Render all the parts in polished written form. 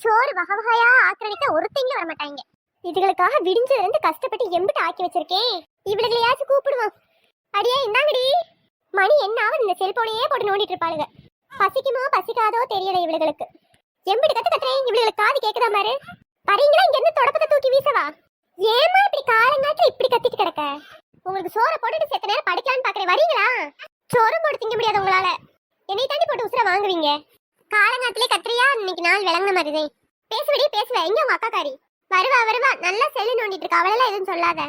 சோறு வகை வகையா ஆக்கிரமிக்க ஒருத்தங்க வர மாட்டாங்க. இதுகளுக்காக விடிஞ்சு இருந்து கஷ்டப்பட்டு எம்பிட்டு ஆக்கி வச்சிருக்கேன். இவளுகளையாச்சும் கூப்பிடுவோம். அடியே இந்தாங்கடி. மணி என்ன ஆகுது, இந்த செல்போனையே போட்டு நோண்டிட்டு இருப்பாளுங்க. பசிக்குமோ பசிக்காதோ தெரியல இவளுகளுக்கு. எம்பிட்டு கத்துறேன், இவளுக்கு காது கேக்குதா பாரு. வரீங்களா இங்க இருந்து தொடப்பத்தை தூக்கி வீசவா? ஏமா இப்படி காலங்காட்டுல இப்படி கத்திட்டு கிடக்க? உங்களுக்கு சோறை போட்டுட்டு செத்த நேரம் படிக்கலான்னு பாக்குறேன். வரீங்களா? சோறும் போட்டு திங்க முடியாது உங்களால. என்னை தாண்டி போட்டு உசுர வாங்குவீங்க. காலங்காத்திலே கத்திரியா, இன்னைக்கு நாள் விளங்குன மாதிரிதான். பேசுவடி பேசுவ. எங்க உங்க அக்கா காரி? வருவா வருவா, நல்லா செல்லு நோண்டிட்டு இருக்கா. அவளெல்லாம் எதுவும் சொல்லாத.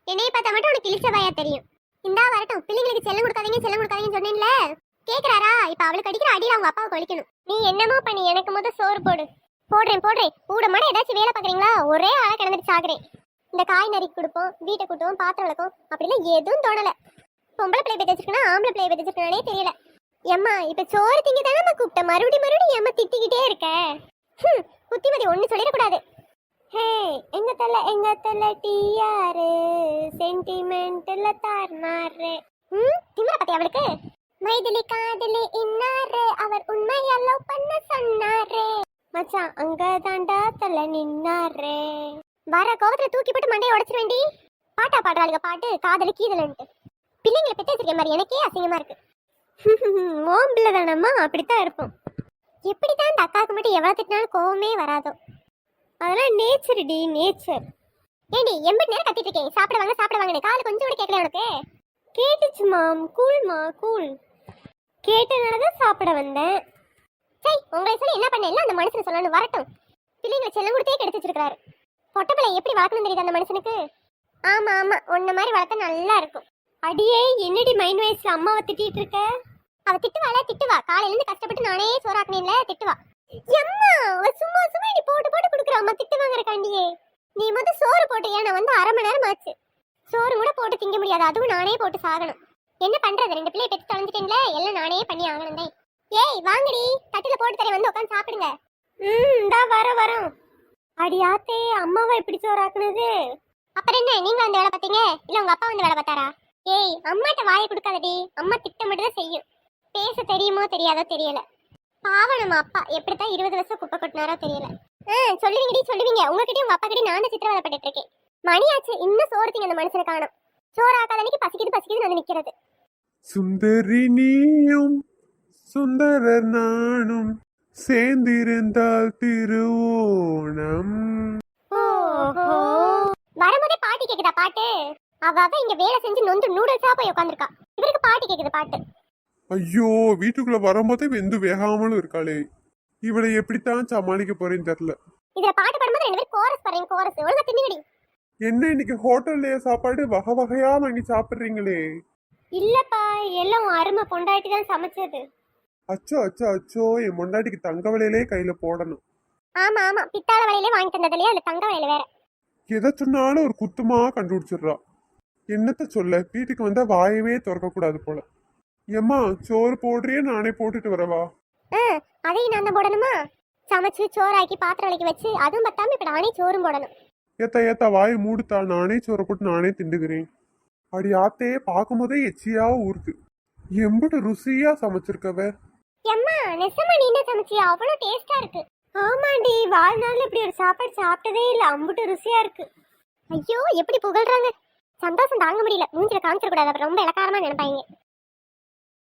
என்னைய பார்த்தா மட்டும் உனக்கு இழிச்ச வாயா தெரியும். இந்தா வரட்டும். பிள்ளைங்களுக்கு செல்லம் கொடுக்காதீங்கன்னு சொன்னேன்ல. கேக்குறாரா? இப்ப அவளுக்கு அடிக்கிற அடியில அவங்க அப்பாவுக்கு வலிக்கணும். நீ என்னமோ பண்ணி எனக்கு முத சோறு போடு. போடுறேன் கூட மாட ஏதாச்சும் வேலை பாக்குறீங்களா? ஒரே ஆளா கிடந்துட்டு சாகுறேன். இந்த காய் நறுக்கி கொடுப்போம், வீட்டை கூட்டுவோம், பாத்திரம் விளக்கும், அப்படிலாம் எதுவும் தோணல. பொம்பளை பிள்ளை பெற்று வச்சிருக்கா, ஆம்பளை பிள்ளை பெற்று வச்சிருக்கானே தெரியல. ஏம்மா இப்ப சோறு திங்க தானே கூப்பிட்டேன். மறுபடியும் ஏம்மா திட்டிக்கிட்டே இருக்க? புத்திமதி ஒண்ணு சொல்லிடக்கூடாது. ஹே எங்க தல டியாரு சென்டிமெண்ட்ல தார்னாரு. திமிர பத்தி அவளுக்கு. மைதிலி காதலி இன்னாரு, அவர் உண்மையா லவ் பண்ண சொன்னாரு. மச்சான் அங்க தாண்டா தல நின்னாரு. வர கோவத்துல தூக்கி போட்டு மண்டையை உடைச்சிட வேண்டி. பாட்டா பாடுறாளுங்க பாட்டு, காதலி கீதலன்ட்டு. பிள்ளைங்களை பெற்று வச்சிருக்க மாதிரி எனக்கே அசிங்கமா இருக்கு. மோம்பிள்ள தானம்மா, அப்படித்தான் இருப்போம். எப்படித்தான் இந்த அக்காவுக்கு மட்டும் எவ்வளவு திட்டினாலும் கோவமே வராதோ. அதெல்லாம் நேச்சர் டி, நேச்சர். ஏண்டி எம்பிட்டு நேரம் கத்திட்டு இருக்கேன். சாப்பிட வாங்க காலை கொஞ்சம் கூட கேட்கல உனக்கு? கேட்டுச்சு மாம். கூல். கேட்டனாலதான் சாப்பிட வந்தேன். சரி உங்களை சொல்லி என்ன பண்ண? எல்லாம் அந்த மனுஷன் சொல்லணும். வரட்டும். பிள்ளைங்களை செல்லம் கொடுத்தே கெடுத்து வச்சிருக்காரு. பொட்ட பிள்ளை எப்படி வளர்க்கணும் தெரியுது அந்த மனுஷனுக்கு. ஆமா உன்ன மாதிரி வளர்த்தா நல்லா இருக்கும். அடியே என்னடி மைண்ட் வயசுல அம்மாவை திட்டிட்டு இருக்க? அவ திட்டுவா. காலையில இருந்து கஷ்டப்பட்டு நானே சோறாக்குனேன்ல, திட்டுவா. எம்மா சும்மா நீ போட்டு கொடுக்குற அம்மா திட்டு வாங்குறக்காண்டியே. நீ முதல் சோறு போட்டு நான் வந்து 1/2 மணி நேரம் ஆச்சு. சோறு கூட போட்டு திங்க முடியாது, அதுவும் நானே போட்டு சாகணும். என்ன பண்றது? 2 பிள்ளைய பெற்று தொலைஞ்சிட்டேன்ல, எல்லாம் நானே பண்ணி ஆகணும் தான். ஏய் வாங்கடி, தட்டுல போட்டு தரேன், வந்து உட்காந்து சாப்பிடுங்க. இந்தா வரோம். அடியாத்தே, அம்மாவை எப்படி சோறாக்குனது? அப்புறம் என்ன, நீங்க வந்து வேலை பார்த்தீங்க இல்ல உங்க அப்பா வந்து வேலை பார்த்தாரா? ஏய் அம்மாட்ட வாயை கொடுக்காதடி. அம்மா திட்ட மட்டும் தான் செய்யும். பேச தெரியுமோ தெரியாதோ தெரியல. பாவம் நம்ம அப்பா எப்படித்தான் 20 வருஷம் குப்பை கொட்டினாரோ தெரியல. சொல்லுவீங்க. உங்ககிட்டயும் உங்க அப்பா கிட்டயும் நான் சித்திரவதைப்பட்டு இருக்கேன். மணியாச்சு, இன்னும் சோறு திங்க அந்த மனுஷனை காணும். சோறு ஆக்காதன்னைக்கு பசிக்குது வந்து நிக்கிறது. சுந்தரி நீயும் சுந்தரர் நானும் சேர்ந்திருந்தால் திருவோணம். வரும்போதே பாட்டி கேக்குதா பாட்டு? அவ இங்க வேலை செஞ்சு நொந்து நூடுல்ஸா போய் உட்காந்துருக்கா. இவருக்கு பாட்டி கேக்குது பாட்டு. ஐயோ, வீட்டுக்குள்ள வரும்போதே வெந்து வேகாமலும் இருக்காளே. இவளை எப்படித்தான் சமாளிக்க போறேன்னு தெரியல. இதுல பாட்டு பாடும்போது 2 பேரும் கோரஸ் பாருங்க. கோரஸ் ஒழுங்கா தின்னுங்கடி. என்ன இன்னைக்கு ஹோட்டல்லையே சாப்பாடு வகை வகையா வாங்கி சாப்பிடுறீங்களே? இல்லப்பா, எல்லாம் அருமை பொண்டாட்டி தான் சமைச்சது. அச்சோ, என் பொண்டாட்டிக்கு தங்க வலையிலே கையில போடணும். ஆமா பித்தாள வலையிலே வாங்கி தந்ததுலயே அந்த தங்க வலையில வேற. எதை சொன்னாலும் ஒரு குத்துமா கண்டுபிடிச்சிடுறா. என்னத்த சொல்ல, வீட்டுக்கு வந்தா வாயவே திறக்க கூடாது போல. ஏம்மா சோறு போடுறியே, நானே போட்டுட்டு வரவா? அதையும் நான் தான் போடணுமா? சமைச்சு சோறாக்கி பாத்திரம் விளக்கி வச்சு அதுவும் பத்தாம இப்ப நானே சோறும் போடணும். ஏத்தா வாயை மூடுத்தா, நானே சோறை போட்டு நானே திண்டுகிறேன். அடி ஆத்தையே, பார்க்கும் போதே எச்சியா ஊருக்கு. எம்பிட்டு ருசியா சமைச்சிருக்கவ. எம்மா நெசமா நீ என்ன சமைச்சியா? அவ்வளவு டேஸ்டா இருக்கு. ஆமாண்டி, வாழ்நாள் இப்படி ஒரு சாப்பாடு சாப்பிட்டதே இல்ல. அம்புட்டு ருசியா இருக்கு. ஐயோ எப்படி புகழ்றாங்க. சந்தோஷம் தாங்க முடியல. மூஞ்சில காமிச்சிட கூடாது, அப்புறம் ரொம்ப இலக்காரமா நினைப்பாங்க.